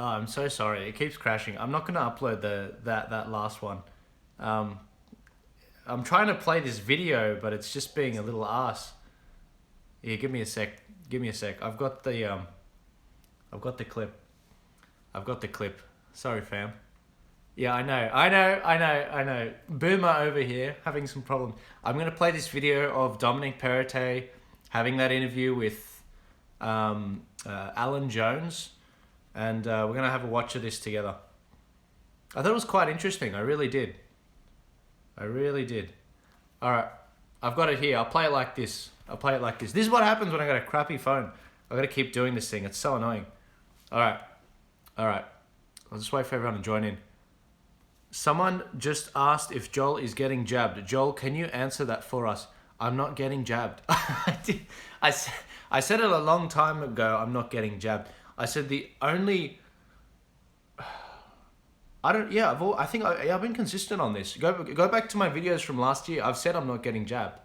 Oh, I'm so sorry. It keeps crashing. I'm not gonna upload that last one. Um, I'm trying to play this video, but it's just being a little ass. Yeah, give me a sec. Give me a sec. I've got the clip. I've got the clip. Sorry, fam. Yeah, I know. Boomer over here having some problems. I'm gonna play this video of Dominic Perrottet having that interview with Alan Jones, and we're gonna have a watch of this together. I thought it was quite interesting. I really did. I really did. All right, I've got it here. I'll play it like this. This is what happens when I got a crappy phone. I got to keep doing this thing. It's so annoying. All right. I'll just wait for everyone to join in. Someone just asked if Joel is getting jabbed. Joel, can you answer that for us? I'm not getting jabbed. I said it a long time ago. I'm not getting jabbed. I said the only. I don't. Yeah, I've been consistent on this. Go back to my videos from last year. I've said I'm not getting jabbed.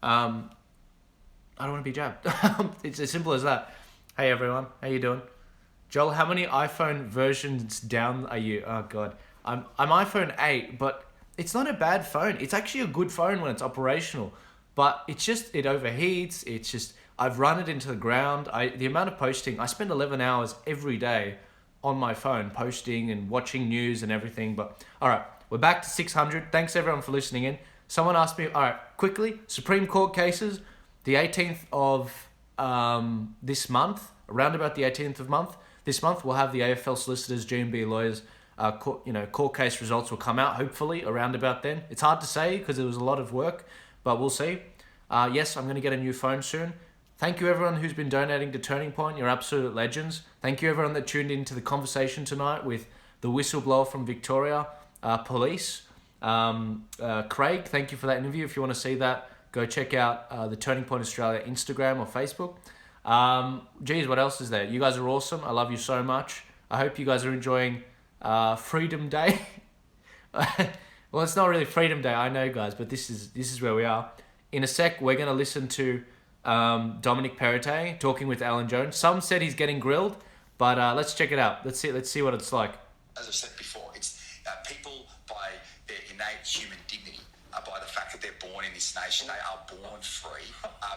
I don't want to be jabbed. It's as simple as that. Hey everyone, how you doing? Joel, how many iPhone versions down are you? Oh god, I'm iPhone 8, but it's not a bad phone. It's actually a good phone when it's operational, but it overheats. It's just I've run it into the ground. The amount of posting, I spend 11 hours every day on my phone posting and watching news and everything. But all right, we're back to 600. Thanks everyone for listening in. Someone asked me, all right, quickly, Supreme Court cases, the 18th of this month, around about the 18th of this month, we'll have the AFL solicitors, G&B lawyers, court case results will come out, hopefully, around about then. It's hard to say because there was a lot of work, but we'll see. Yes, I'm going to get a new phone soon. Thank you everyone who's been donating to Turning Point. You're absolute legends. Thank you everyone that tuned into the conversation tonight with the whistleblower from Victoria Police. Craig, thank you for that interview. If you want to see that, go check out the Turning Point Australia Instagram or Facebook. Geez, what else is there? You guys are awesome. I love you so much. I hope you guys are enjoying Freedom Day. Well, it's not really Freedom Day, I know, guys, but this is where we are. In a sec, we're going to listen to Dominic Perrottet talking with Alan Jones. Some said he's getting grilled, but let's check it out. Let's see what it's like. As I've said before, it's people by their innate human dignity, by the fact that they're born in this nation, they are born free.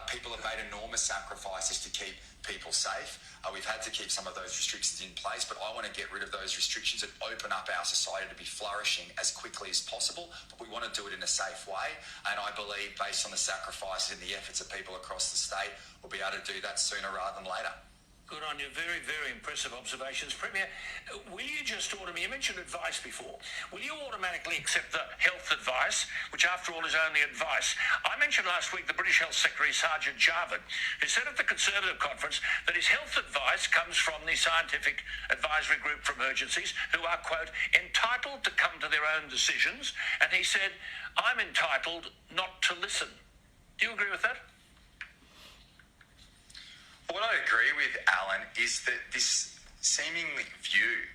People have made enormous sacrifices to keep people safe. We've had to keep some of those restrictions in place, but I want to get rid of those restrictions and open up our society to be flourishing as quickly as possible, but we want to do it in a safe way, and I believe, based on the sacrifices and the efforts of people across the state, we'll be able to do that sooner rather than later. Good on you. Very, very impressive observations. Premier, will you just you mentioned advice before. Will you automatically accept the health advice, which after all is only advice? I mentioned last week the British Health Secretary, Sergeant Jarvid, who said at the Conservative conference that his health advice comes from the Scientific Advisory Group for Emergencies, who are, quote, entitled to come to their own decisions. And he said, I'm entitled not to listen. Do you agree with that? What I agree with, Alan, is that this seemingly view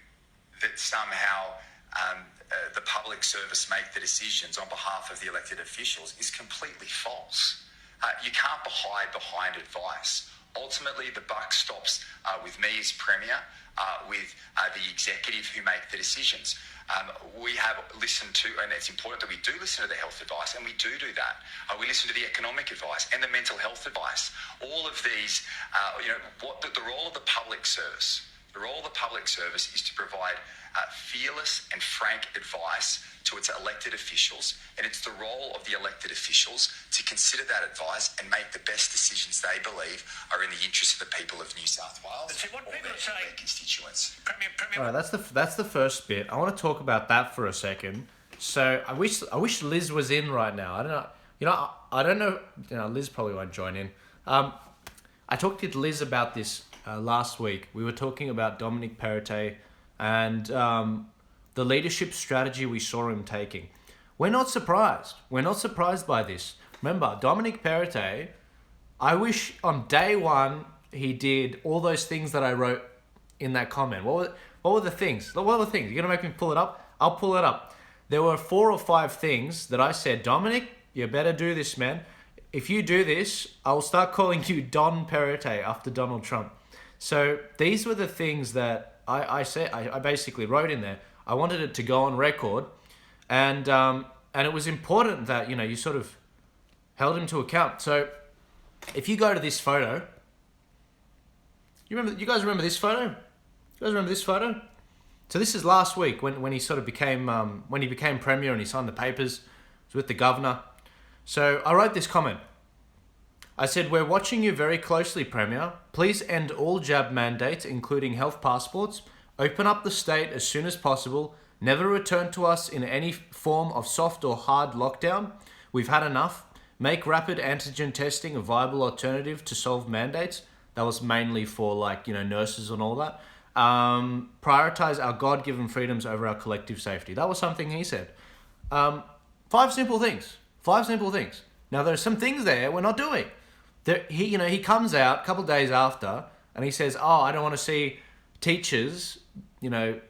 that somehow the public service make the decisions on behalf of the elected officials is completely false. You can't hide behind advice. Ultimately, the buck stops with me as Premier, with the executive who make the decisions. We have listened to, and it's important that we do listen to the health advice, and we do that. We listen to the economic advice and the mental health advice. All of these, the role of the public service. The role of the public service is to provide fearless and frank advice to its elected officials, and it's the role of the elected officials to consider that advice and make the best decisions they believe are in the interest of the people of New South Wales or their constituents. All right, that's the first bit. I want to talk about that for a second. So I wish Liz was in right now. I don't know. Liz probably won't join in. I talked to Liz about this last week. We were talking about Dominic Perrottet and the leadership strategy we saw him taking. We're not surprised. We're not surprised by this. Remember, Dominic Perrottet, I wish on day one he did all those things that I wrote in that comment. What were the things? What were the things? You're going to make me pull it up? I'll pull it up. There were 4 or 5 things that I said, Dominic, you better do this, man. If you do this, I'll start calling you Don Perrottet after Donald Trump. So these were the things that I basically wrote in there, I wanted it to go on record, and it was important that, you know, you sort of held him to account. So if you go to this photo, you guys remember this photo? You guys remember this photo? So this is last week when he sort of became when he became premier and he signed the papers. It was with the governor. So I wrote this comment. I said, "We're watching you very closely, Premier. Please end all jab mandates, including health passports. Open up the state as soon as possible. Never return to us in any form of soft or hard lockdown. We've had enough. Make rapid antigen testing a viable alternative to solve mandates." That was mainly for, like, you know, nurses and all that. Prioritize our God-given freedoms over our collective safety. That was something he said. 5 simple things. 5 simple things. Now, there's some things there we're not doing. He comes out a couple of days after and he says, "Oh, I don't want to see teachers, you know,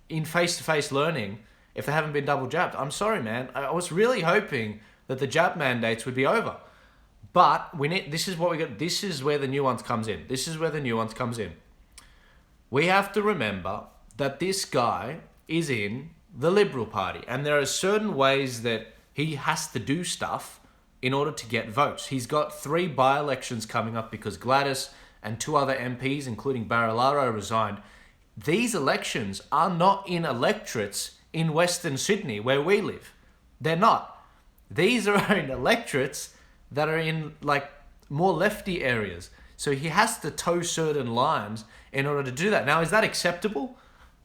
in face-to-face learning if they haven't been double jabbed." I'm sorry, man. I was really hoping that the jab mandates would be over. But this is what we got. This is where the nuance comes in. This is where the nuance comes in. We have to remember that this guy is in the Liberal Party, and there are certain ways that he has to do stuff in order to get votes. He's got 3 by-elections coming up because Gladys and 2 other MPs, including Barilaro, resigned. These elections are not in electorates in Western Sydney, where we live. They're not. These are in electorates that are in, like, more lefty areas. So he has to toe certain lines in order to do that. Now, is that acceptable?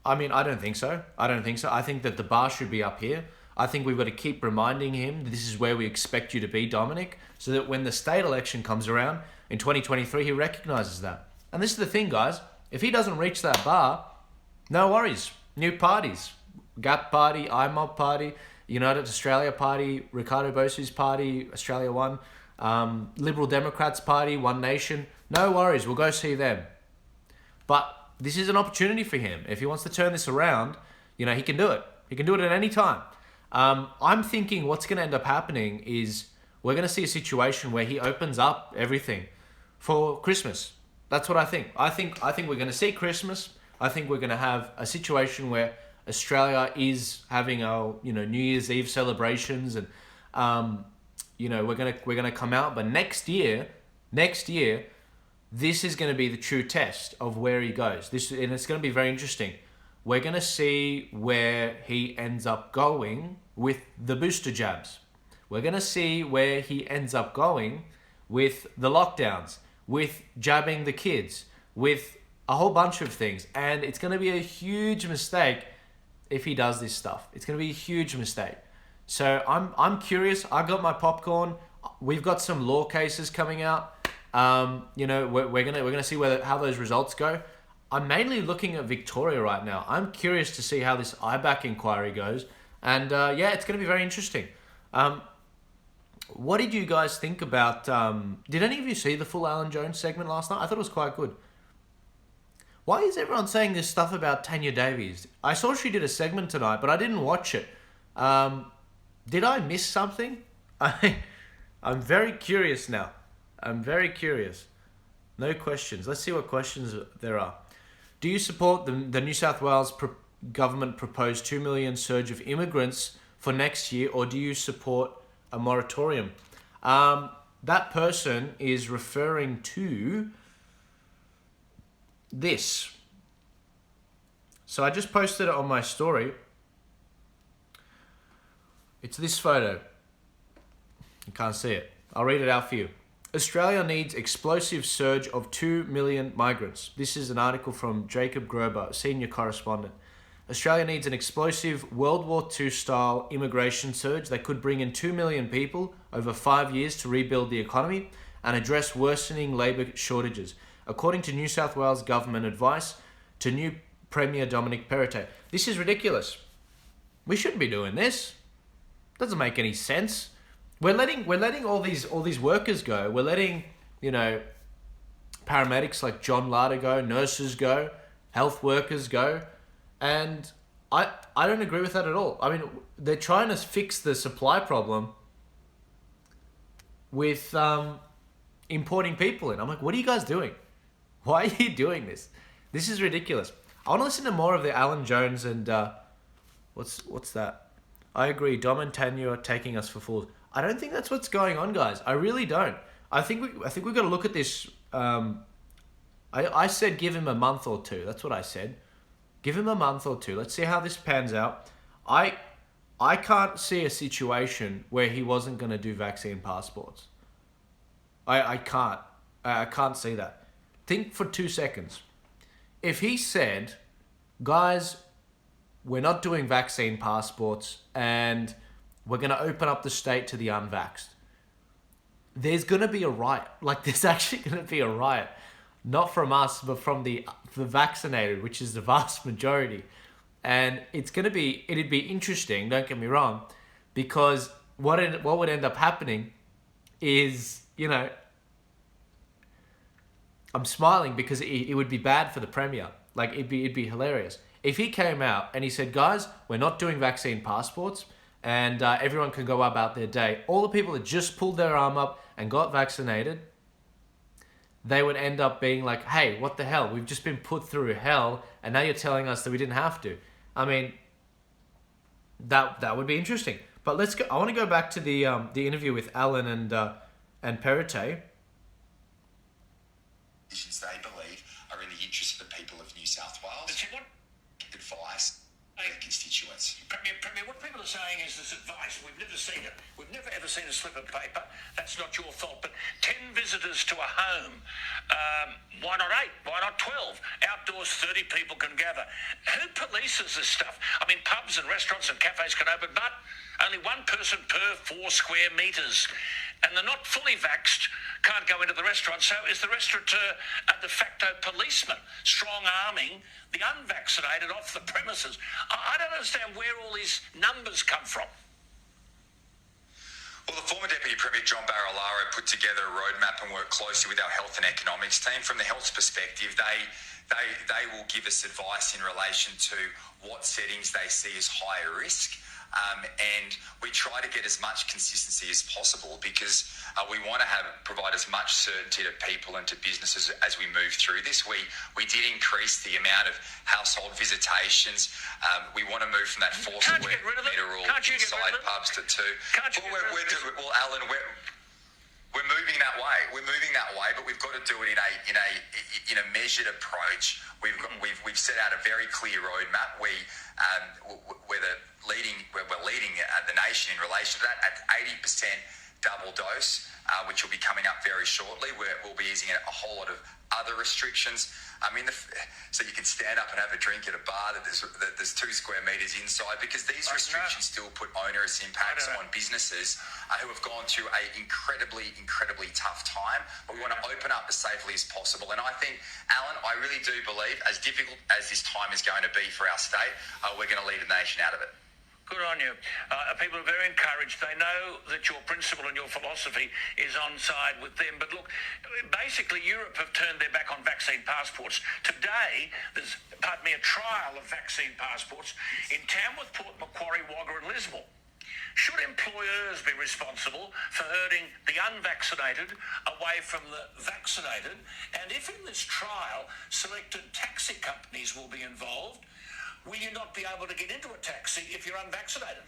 I mean, I don't think so. I think that the bar should be up here. I think we've got to keep reminding him this is where we expect you to be, Dominic, so that when the state election comes around in 2023, he recognises that. And this is the thing, guys. If he doesn't reach that bar, no worries. New parties. GAP Party, IMOB Party, United Australia Party, Ricardo Bosu's party, Australia One, Liberal Democrats Party, One Nation. No worries, we'll go see them. But this is an opportunity for him. If he wants to turn this around, you know, he can do it. He can do it at any time. I'm thinking what's going to end up happening is we're going to see a situation where he opens up everything for Christmas. That's what I think. I think we're going to see Christmas. I think we're going to have a situation where Australia is having our, you know, New Year's Eve celebrations, and you know, we're gonna come out. But next year, this is going to be the true test of where he goes. And it's going to be very interesting. We're going to see where he ends up going with the booster jabs. We're going to see where he ends up going with the lockdowns, with jabbing the kids, with a whole bunch of things. And it's going to be a huge mistake if he does this stuff. It's going to be a huge mistake. So I'm curious. I got my popcorn. We've got some law cases coming out. You know, we're gonna see how those results go. I'm mainly looking at Victoria right now. I'm curious to see how this IBAC inquiry goes, and yeah, it's gonna be very interesting. What did you guys think about? Did any of you see the full Alan Jones segment last night? I thought it was quite good. Why is everyone saying this stuff about Tanya Davies? I saw she did a segment tonight, but I didn't watch it. Did I miss something? I'm very curious now. I'm very curious. No questions. Let's see what questions there are. Do you support the New South Wales government proposed 2 million surge of immigrants for next year, or do you support a moratorium? That person is referring to this. So I just posted it on my story. It's this photo. You can't see it. I'll read it out for you. Australia needs explosive surge of 2 million migrants. This is an article from Jacob Grober, senior correspondent. Australia needs an explosive World War II style immigration surge that could bring in 2 million people over 5 years to rebuild the economy and address worsening labour shortages, according to New South Wales government advice to new Premier Dominic Perrottet. This is ridiculous. We shouldn't be doing this. Doesn't make any sense. We're letting all these workers go. We're letting, you know, paramedics like John Larder go, nurses go, health workers go, and I don't agree with that at all. I mean, they're trying to fix the supply problem with importing people in. I'm like, what are you guys doing? Why are you doing this? This is ridiculous. I want to listen to more of the Alan Jones and what's that? I agree. Dom and Tanya are taking us for fools. I don't think that's what's going on, guys. I really don't. I think we've got to look at this. I said give him a month or two. That's what I said. Give him a month or two. Let's see how this pans out. I can't see a situation where he wasn't going to do vaccine passports. I can't. I can't see that. Think for 2 seconds. If he said, guys, we're not doing vaccine passports and we're going to open up the state to the unvaxxed, there's going to be a riot. Like, there's actually going to be a riot. Not from us, but from the vaccinated, which is the vast majority. And it'd be interesting, don't get me wrong, because what would end up happening is, I'm smiling because it would be bad for the Premier. Like, it'd be hilarious. If he came out and he said, guys, we're not doing vaccine passports and everyone can go about their day. All the people that just pulled their arm up and got vaccinated, they would end up being like, hey, what the hell? We've just been put through hell and now you're telling us that we didn't have to. I mean, that would be interesting. But let's go. I want to go back to the interview with Alan and Perrottet. They believe are in the interest of the people of New South Wales. But you want Advice their constituents. Premier, what people are saying is this advice. We've never seen it. We've never ever seen a slip of paper. That's not your fault. But 10 visitors to a home. Why not 8? Why not 12? Outdoors, 30 people can gather. Who polices this stuff? I mean, pubs and restaurants and cafes can open, but only one person per 4 square metres. And the not fully vaxxed can't go into the restaurant. So is the restaurateur a de facto policeman, strong-arming the unvaccinated off the premises? I don't understand where all these numbers come from. Well, the former Deputy Premier John Barilaro put together a roadmap and worked closely with our health and economics team. From the health perspective, they will give us advice in relation to what settings they see as higher risk. And we try to get as much consistency as possible because we want to provide as much certainty to people and to businesses as we move through this. We did increase the amount of household visitations. We want to move from that 4 square metre rule inside pubs to 2. Well, Alan, we're moving that way. But we've got to do it in a measured approach. We've set out a very clear roadmap. We're leading the nation in relation to that at 80% double dose, which will be coming up very shortly. We'll be easing a whole lot of other restrictions. I mean, so you can stand up and have a drink at a bar that there's 2 square metres inside, because these restrictions still put onerous impacts on businesses who have gone through a incredibly tough time. But we want to open up as safely as possible. And I think, Alan, I really do believe, as difficult as this time is going to be for our state, we're going to lead the nation out of it. Good on you. People are very encouraged. They know that your principle and your philosophy is on side with them. But look, basically Europe have turned their back on vaccine passports. Today, there's, a trial of vaccine passports in Tamworth, Port Macquarie, Wagga and Lismore. Should employers be responsible for herding the unvaccinated away from the vaccinated? And if in this trial selected taxi companies will be involved, will you not be able to get into a taxi if you're unvaccinated?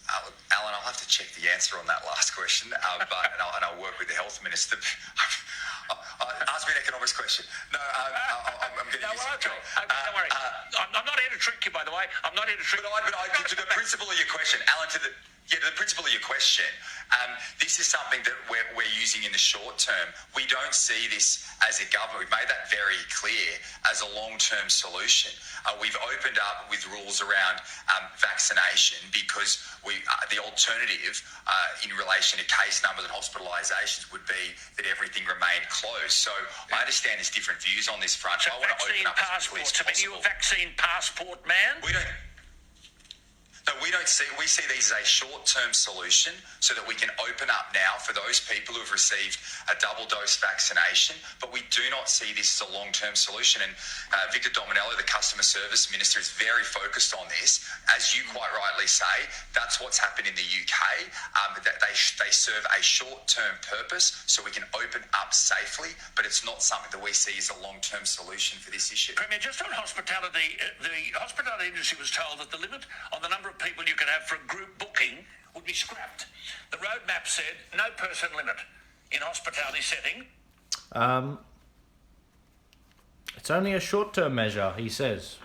Alan, I'll have to check the answer on that last question, and I'll work with the health minister. Ask me an economics question. No, I'm going to use it. Don't worry. I'm not here to trick you, by the way. I'm not here to trick you. But to the principle of your question, Alan, to the principle of your question, this is something that we're using in the short term. We don't see this as a government. We've made that very clear as a long-term solution. We've opened up with rules around vaccination because the alternative in relation to case numbers and hospitalisations would be that everything remained closed. So I understand there's different views on this front. So I want to open up as quickly as possible. You're a vaccine passport man? We don't. No, we see these as a short-term solution so that we can open up now for those people who have received a double dose vaccination, but we do not see this as a long-term solution. And Victor Dominello, the Customer Service Minister, is very focused on this. As you quite rightly say, that's what's happened in the UK, that they serve a short-term purpose so we can open up safely, but it's not something that we see as a long-term solution for this issue. Premier, just on hospitality, the hospitality industry was told that the limit on the number of people you could have for a group booking would be scrapped. The roadmap said no person limit in hospitality setting. It's only a short-term measure, he says.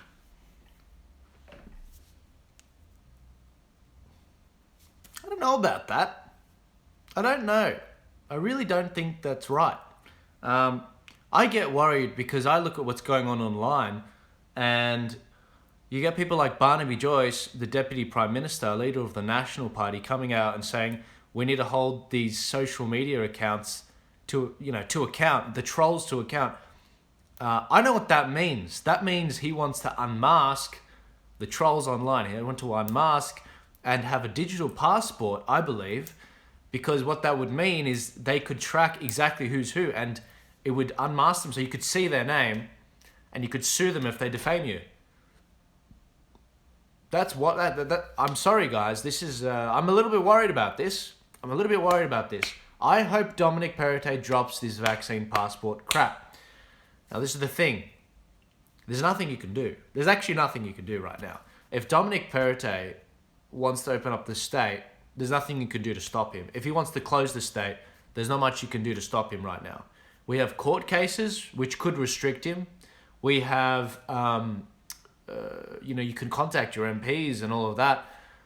I don't know about that. I don't know. I really don't think that's right. I get worried because I look at what's going on online, and you get people like Barnaby Joyce, the Deputy Prime Minister, leader of the National Party, coming out and saying we need to hold these social media accounts to account, the trolls to account. I know what that means. That means he wants to unmask the trolls online. He wants to unmask and have a digital passport, I believe, because what that would mean is they could track exactly who's who, and it would unmask them so you could see their name and you could sue them if they defame you. That's what that I'm sorry, guys. This is I'm a little bit worried about this. I hope Dominic Perrottet drops this vaccine passport crap. Now, this is the thing. There's nothing you can do. There's actually nothing you can do right now. If Dominic Perrottet wants to open up the state, there's nothing you can do to stop him. If he wants to close the state, there's not much you can do to stop him right now. We have court cases which could restrict him. We have you can contact your MPs and all of that.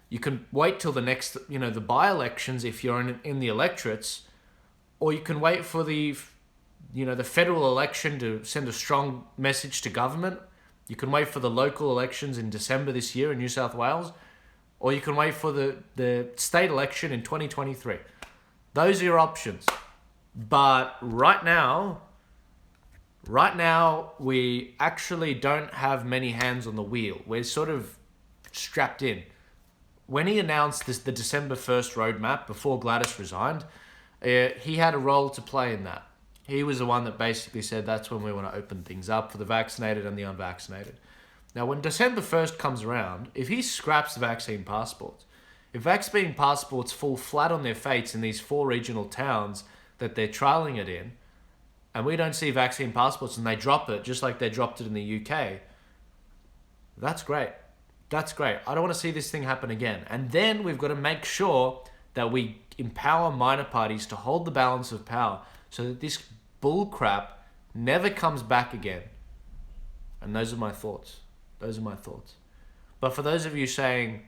You can wait till the next, the by-elections if you're in the electorates, or you can wait for the federal election to send a strong message to government. You can wait for the local elections in December this year in New South Wales, or you can wait for the state election in 2023. Those are your options. But right now, we actually don't have many hands on the wheel. We're sort of strapped in. When he announced the December 1st roadmap before Gladys resigned, he had a role to play in that. He was the one that basically said that's when we want to open things up for the vaccinated and the unvaccinated. Now, when December 1st comes around, if he scraps vaccine passports, if vaccine passports fall flat on their fates in these 4 regional towns that they're trialling it in, and we don't see vaccine passports and they drop it just like they dropped it in the UK, that's great. That's great. I don't want to see this thing happen again. And then we've got to make sure that we empower minor parties to hold the balance of power so that this bull crap never comes back again. And those are my thoughts. But for those of you saying,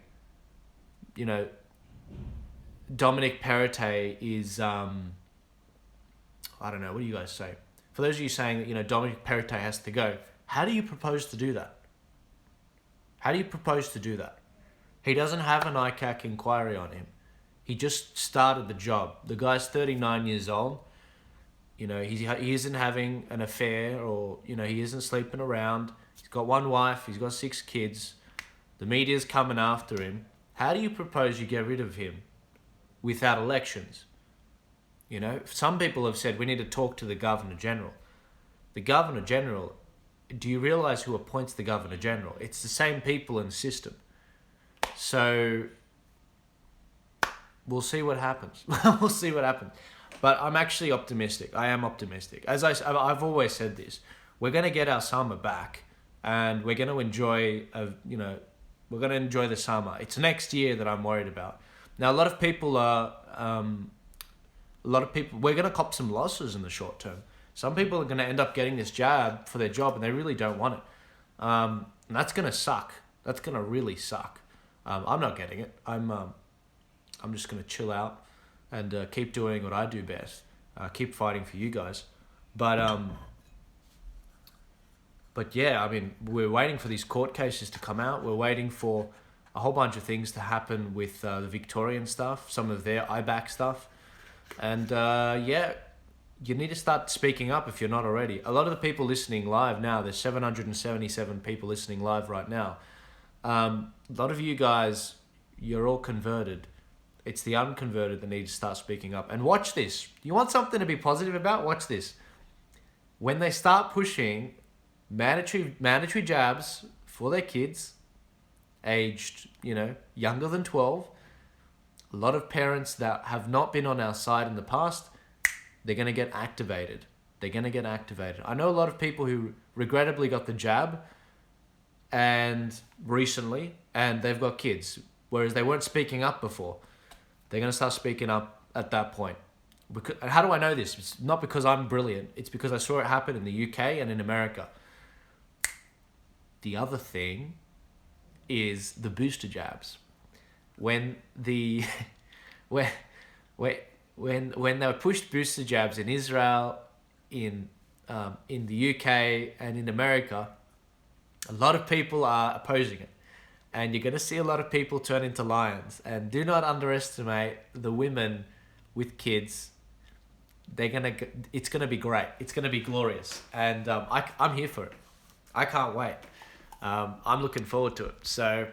Dominic Perrottet is, I don't know, what do you guys say? For those of you saying that, Dominic Perrottet has to go, how do you propose to do that? He doesn't have an ICAC inquiry on him. He just started the job. The guy's 39 years old. He isn't having an affair, or, he isn't sleeping around. He's got 1 wife. He's got 6 kids. The media's coming after him. How do you propose you get rid of him without elections? Some people have said we need to talk to the Governor General. The Governor General, do you realise who appoints the Governor General? It's the same people in the system. So we'll see what happens. But I'm actually optimistic. I am optimistic. As I've always said this, we're going to get our summer back, and we're going to enjoy, the summer. It's next year that I'm worried about. Now, a lot of people, we're going to cop some losses in the short term. Some people are going to end up getting this jab for their job, and they really don't want it. And that's going to suck. That's going to really suck. I'm not getting it. I'm just going to chill out and keep doing what I do best. Keep fighting for you guys. But yeah, we're waiting for these court cases to come out. We're waiting for a whole bunch of things to happen with the Victorian stuff, some of their IBAC stuff. And you need to start speaking up if you're not already. A lot of the people listening live now, there's 777 people listening live right now. A lot of you guys, you're all converted. It's the unconverted that need to start speaking up. And watch this. You want something to be positive about? Watch this. When they start pushing mandatory jabs for their kids, aged, younger than 12, a lot of parents that have not been on our side in the past, they're going to get activated. They're going to get activated. I know a lot of people who regrettably got the jab and recently, and they've got kids, whereas they weren't speaking up before. They're going to start speaking up at that point. Because, how do I know this? It's not because I'm brilliant. It's because I saw it happen in the UK and in America. The other thing is the booster jabs. When the when they pushed booster jabs in Israel, in the UK and in America, a lot of people are opposing it. And you're going to see a lot of people turn into lions. And do not underestimate the women with kids. It's going to be great. It's going to be glorious. And I'm here for it. I can't wait. I'm looking forward to it. So,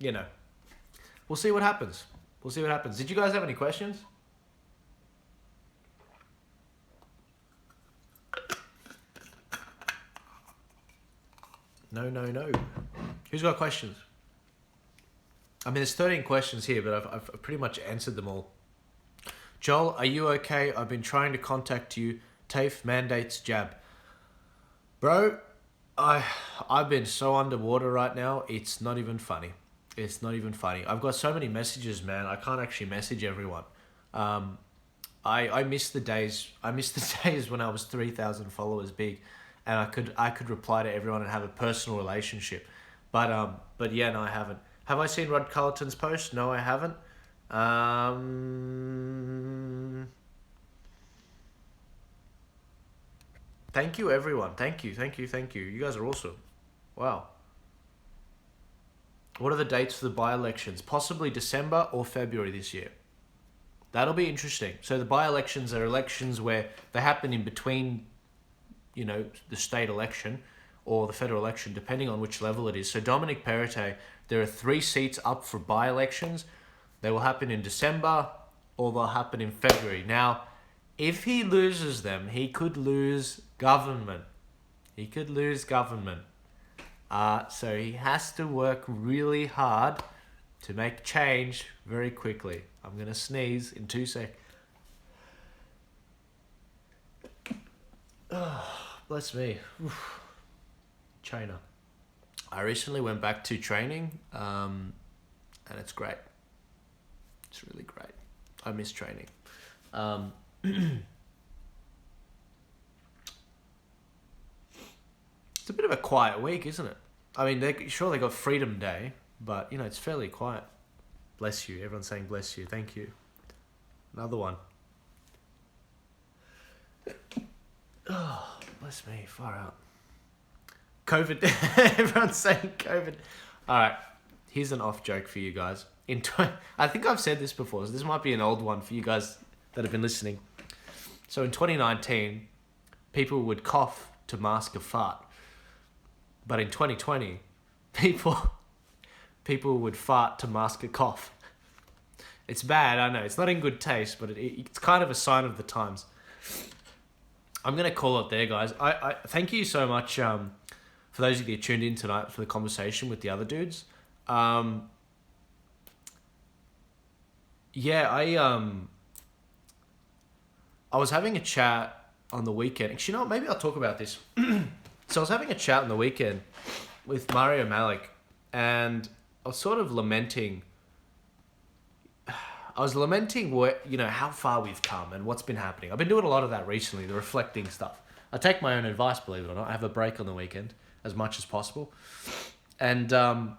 we'll see what happens. Did you guys have any questions? No. Who's got questions? I mean, there's 13 questions here, but I've pretty much answered them all. Joel, are you okay? I've been trying to contact you. TAFE mandates jab. Bro, I've been so underwater right now, it's not even funny. I've got so many messages, man. I can't actually message everyone. I miss the days when I was 3,000 followers big, and I could reply to everyone and have a personal relationship. But yeah, no, I haven't. Have I seen Rod Culleton's post? No, I haven't. Thank you, everyone. Thank you. You guys are awesome. Wow. What are the dates for the by-elections? Possibly December or February this year. That'll be interesting. So the by-elections are elections where they happen in between, the state election or the federal election, depending on which level it is. So Dominic Perrottet, there are 3 seats up for by-elections. They will happen in December or they'll happen in February. Now, if he loses them, he could lose government. So he has to work really hard to make change very quickly. I'm going to sneeze in 2 seconds. Oh, bless me. Oof. China. I recently went back to training, and it's great. It's really great. I miss training. It's a bit of a quiet week, isn't it? I mean, they got Freedom Day, but, it's fairly quiet. Bless you. Everyone's saying bless you. Thank you. Another one. Oh, bless me. Far out. COVID. Everyone's saying COVID. All right. Here's an off joke for you guys. I think I've said this before, so this might be an old one for you guys that have been listening. So in 2019, people would cough to mask a fart. But in 2020, people would fart to mask a cough. It's bad, I know. It's not in good taste, but it's kind of a sign of the times. I'm going to call it there, guys. I thank you so much for those of you that tuned in tonight for the conversation with the other dudes. I was having a chat on the weekend. Actually, maybe I'll talk about this. So I was having a chat on the weekend with Mario Malik, and I was sort of lamenting. How far we've come and what's been happening. I've been doing a lot of that recently, the reflecting stuff. I take my own advice, believe it or not. I have a break on the weekend as much as possible. And I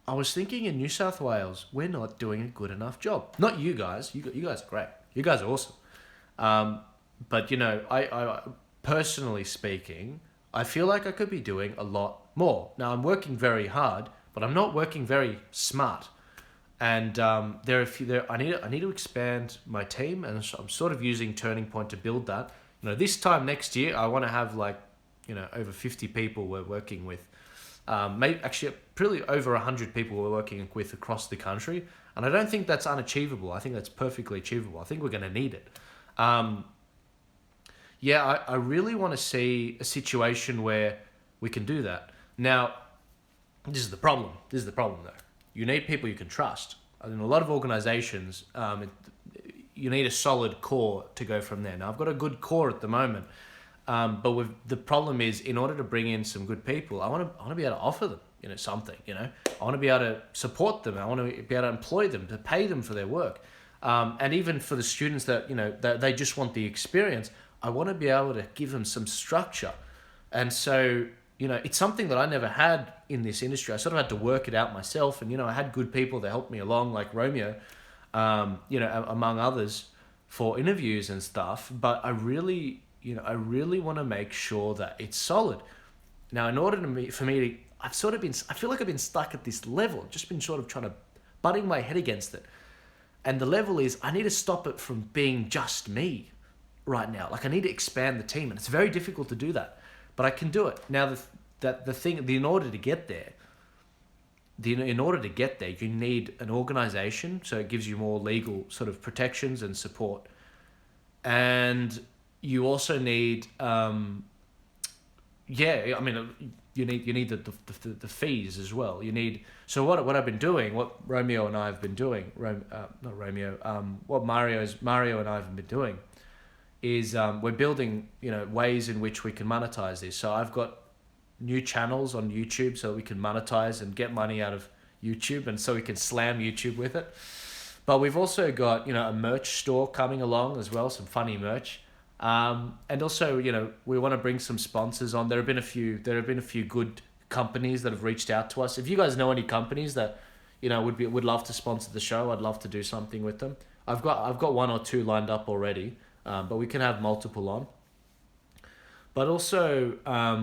was thinking in New South Wales, we're not doing a good enough job. Not you guys. You guys are great. You guys are awesome. But, I personally speaking, I feel like I could be doing a lot more. Now, I'm working very hard, but I'm not working very smart. And I need to expand my team, and I'm sort of using Turning Point to build that. This time next year, I want to have over 50 people we're working with. Maybe actually probably over 100 people we're working with across the country, and I don't think that's unachievable. I think that's perfectly achievable. I think we're going to need it. Yeah, I really want to see a situation where we can do that. Now, this is the problem. This is the problem, though. You need people you can trust. In a lot of organizations, you need a solid core to go from there. Now, I've got a good core at the moment, but the problem is, in order to bring in some good people, I want to be able to offer them, something. I want to be able to support them. I want to be able to employ them, to pay them for their work, and even for the students that they just want the experience. I want to be able to give them some structure, and so it's something that I never had in this industry. I sort of had to work it out myself, and I had good people that helped me along, like Romeo, among others, for interviews and stuff. But I really want to make sure that it's solid. Now, in order for me to, I feel like I've been stuck at this level, just been sort of trying to butting my head against it. And the level is, I need to stop it from being just me right now. Like, I need to expand the team, and it's very difficult to do that, but I can do it. Now, in order to get there, you need an organization, so it gives you more legal sort of protections and support. And you also need, you need the fees as well. So what I've been doing, what Romeo and I have been doing, what Mario and I have been doing, is we're building ways in which we can monetize this. So I've got new channels on YouTube so we can monetize and get money out of YouTube, and so we can slam YouTube with it. But we've also got a merch store coming along as well, some funny merch. And also, we want to bring some sponsors on. There have been a few good companies that have reached out to us. If you guys know any companies that, would love to sponsor the show, I'd love to do something with them. I've got one or two lined up already, but we can have multiple on. But also, I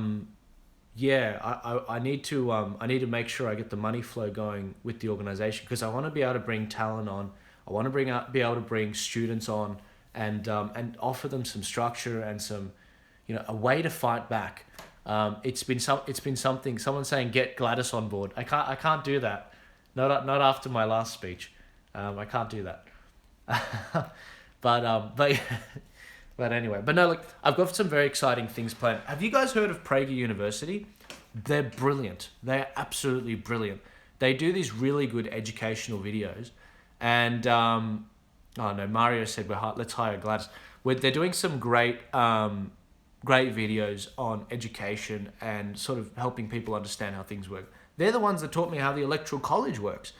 need to make sure I get the money flow going with the organization, because I want to be able to bring talent on. I want to be able to bring students on, and offer them some structure and some, a way to fight back. It's been something. Someone saying get Gladys on board. I can't do that. Not after my last speech. I can't do that. But anyway. But no, look, I've got some very exciting things planned. Have you guys heard of Prager University? They're brilliant. They're absolutely brilliant. They do these really good educational videos, and oh no, Mario said let's hire Gladys. They're doing some great videos on education and sort of helping people understand how things work. They're the ones that taught me how the electoral college works.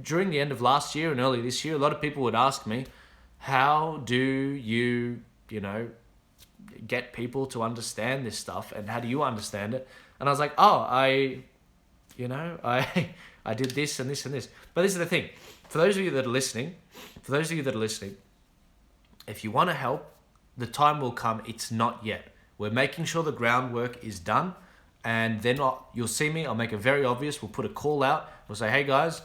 During the end of last year and early this year, a lot of people would ask me, how do you, get people to understand this stuff, and how do you understand it? And I was like, I did this and this and this. But this is the thing. For those of you that are listening, if you want to help, the time will come. It's not yet. We're making sure the groundwork is done, and then you'll see me. I'll make it very obvious. We'll put a call out. We'll say, hey guys,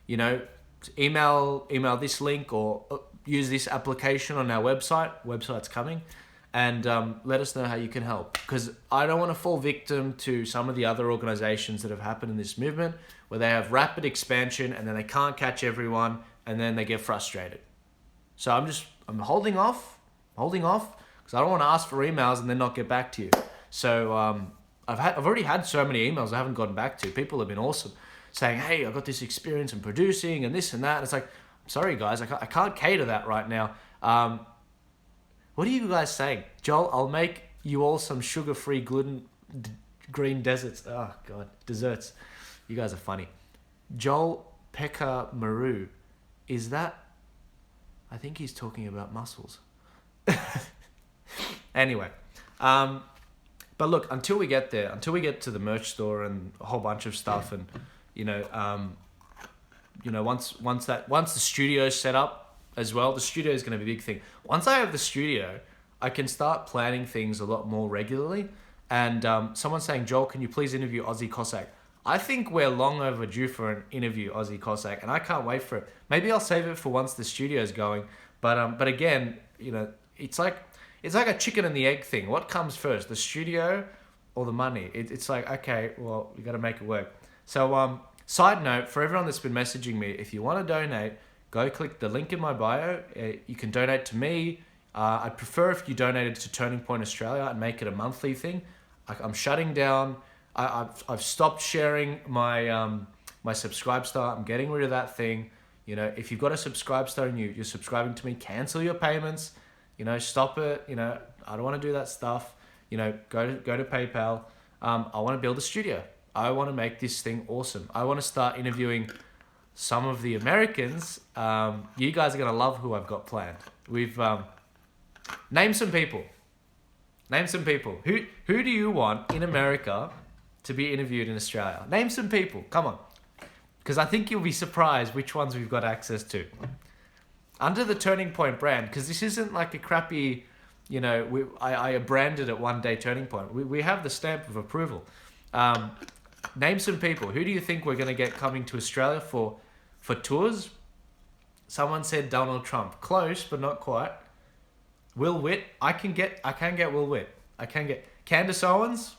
email this link or use this application on our website. Website's coming. And let us know how you can help. Because I don't want to fall victim to some of the other organizations that have happened in this movement, where they have rapid expansion and then they can't catch everyone and then they get frustrated. So I'm holding off because I don't want to ask for emails and then not get back to you. So I've already had so many emails I haven't gotten back to. People have been awesome, saying, hey, I got this experience in producing and this and that. And it's like, I'm sorry guys, I can't cater that right now. What are you guys saying? Joel, I'll make you all some sugar-free green desserts. Oh God, desserts. You guys are funny. Joel Pekka Maru, is that? I think he's talking about muscles. Anyway, but look, until we get there, until we get to the merch store and a whole bunch of stuff, and once the studio's set up as well, the studio is going to be a big thing. Once I have the studio, I can start planning things a lot more regularly. And someone's saying, Joel, can you please interview Aussie Cossack? I think we're long overdue for an interview, Aussie Cossack, and I can't wait for it. Maybe I'll save it for once the studio's going. But again, it's like a chicken and the egg thing. What comes first, the studio all the money. It's like, okay, well, we got to make it work. So, side note, for everyone that's been messaging me, if you want to donate, go click the link in my bio. You can donate to me. I'd prefer if you donated to Turning Point Australia and make it a monthly thing. I'm shutting down. I've stopped sharing my my Subscribe Star. I'm getting rid of that thing. You know, if you've got a Subscribe Star and you're subscribing to me, cancel your payments. You know, stop it. You know, I don't want to do that stuff. You know, go to PayPal. I want to build a studio. I want to make this thing awesome. I want to start interviewing some of the Americans. You guys are gonna love who I've got planned. We've name some people. Name some people. Who do you want in America to be interviewed in Australia? Name some people. Come on. Because I think you'll be surprised which ones we've got access to. Under the Turning Point brand, because this isn't like a crappy, you know, I branded it One Day Turning Point. We have the stamp of approval. Name some people. Who do you think we're going to get coming to Australia for tours? Someone said Donald Trump. Close, but not quite. Will Witt. I can get Will Witt. I can get Candace Owens.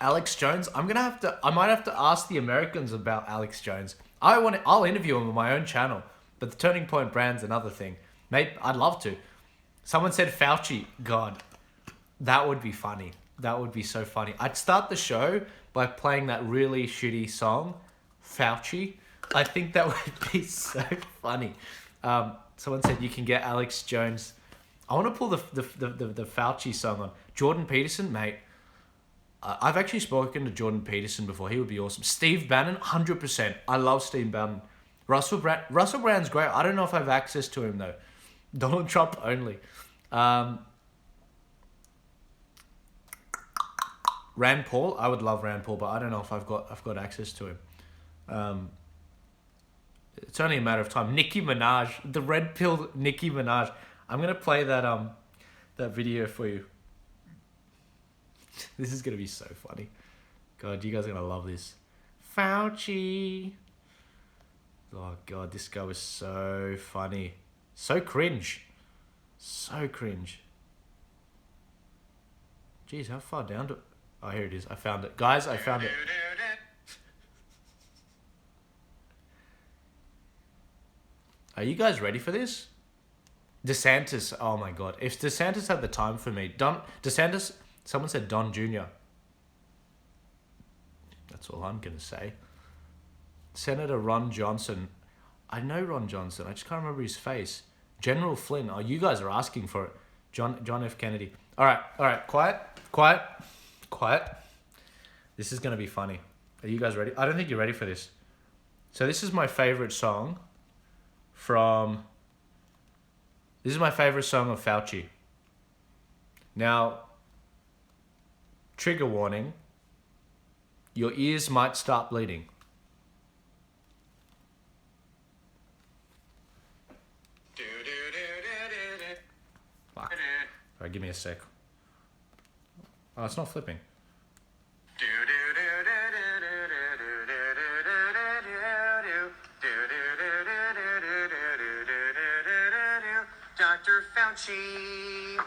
Alex Jones. I might have to ask the Americans about Alex Jones. I'll interview him on my own channel, but the Turning Point brand's another thing. Mate, I'd love to. Someone said Fauci. God, that would be funny. That would be so funny. I'd start the show by playing that really shitty song, Fauci. I think that would be so funny. Someone said you can get Alex Jones. I want to pull the Fauci song on. Jordan Peterson, mate. I've actually spoken to Jordan Peterson before. He would be awesome. Steve Bannon, 100%. I love Steve Bannon. Russell Brand's great. I don't know if I have access to him though. Donald Trump only. Rand Paul, I would love Rand Paul, but I don't know if I've got access to him. It's only a matter of time. Nicki Minaj, the red pill Nicki Minaj. I'm gonna play that video for you. This is gonna be so funny. God, you guys are gonna love this. Fauci. Oh God, this guy was so funny. So cringe. So cringe. Jeez, how far down to... Oh, here it is. I found it. Guys, I found it. Are you guys ready for this? DeSantis. Oh my God. If DeSantis had the time for me. DeSantis... Someone said Don Jr. That's all I'm going to say. Senator Ron Johnson. I know Ron Johnson. I just can't remember his face. General Flynn. Oh, you guys are asking for it. John F. Kennedy. All right. Quiet. This is going to be funny. Are you guys ready? I don't think you're ready for this. So this is my favorite song This is my favorite song of Fauci. Now, trigger warning. Your ears might start bleeding. Fuck. Alright, give me a sec. Oh, it's not flipping. Dr. Fauci,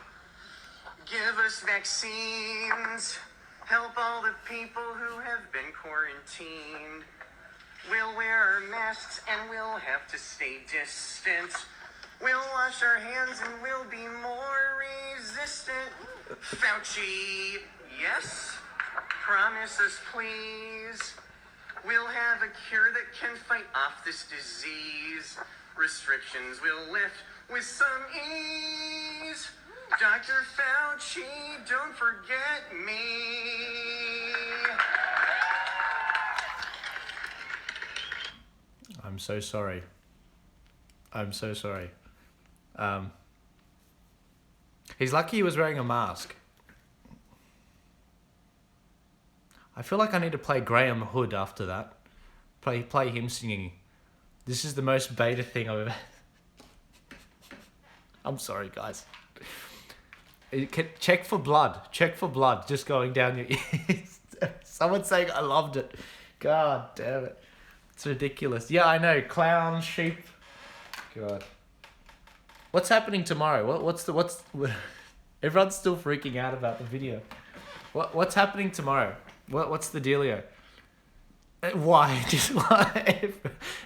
give us vaccines. Help all the people who have been quarantined. We'll wear our masks and we'll have to stay distant. We'll wash our hands and we'll be more resistant. Fauci, yes? Promise us, please. We'll have a cure that can fight off this disease. Restrictions will lift with some ease. Dr. Fauci, don't forget me. I'm so sorry. He's lucky he was wearing a mask. I feel like I need to play Graham Hood after that. Play him singing. This is the most beta thing I've ever... I'm sorry, guys. Check for blood. Just going down your ears. Someone's saying I loved it. God damn it. It's ridiculous. Yeah, I know. Clown, sheep. God. What's happening tomorrow? Everyone's still freaking out about the video. What's happening tomorrow? What's the dealio? Why? Just why?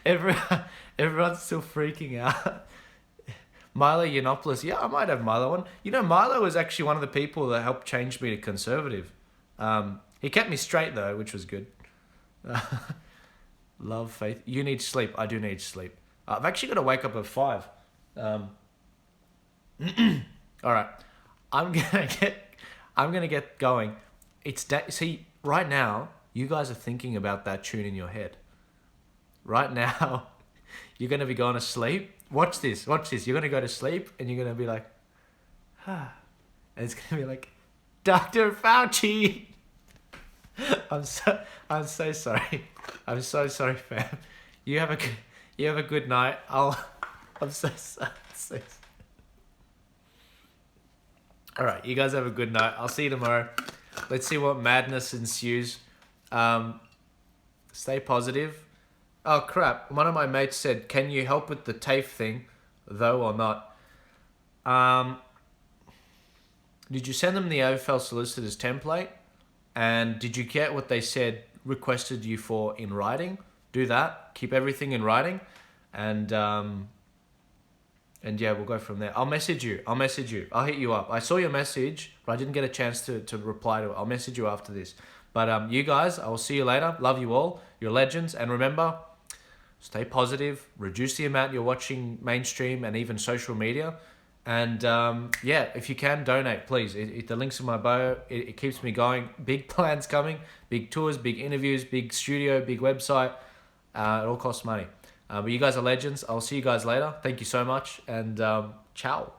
Everyone's still freaking out. Milo Yiannopoulos. Yeah, I might have Milo on. You know, Milo was actually one of the people that helped change me to conservative. He kept me straight though, which was good. Love, faith. You need sleep. I do need sleep. I've actually got to wake up at 5. All right. I'm gonna get going. See, right now, you guys are thinking about that tune in your head. Right now, you're gonna be going to sleep. Watch this. You're gonna go to sleep and you're gonna be like, ah, and it's gonna be like, Dr. Fauci. I'm so sorry. I'm so sorry, fam. You have a good night. I'm so sorry. All right, you guys have a good night. I'll see you tomorrow. Let's see what madness ensues. Stay positive. Oh crap! One of my mates said, "Can you help with the TAFE thing, though or not?" Did you send them the AFL solicitors template? And did you get what they said requested you for in writing? Do that. Keep everything in writing, and yeah, we'll go from there. I'll message you. I'll hit you up. I saw your message, but I didn't get a chance to reply to it. I'll message you after this. But you guys, I will see you later. Love you all. You're legends. And remember, stay positive. Reduce the amount you're watching mainstream and even social media. And yeah, if you can, donate, please. The link's in my bio. It keeps me going. Big plans coming. Big tours, big interviews, big studio, big website. It all costs money. But you guys are legends. I'll see you guys later. Thank you so much. And ciao.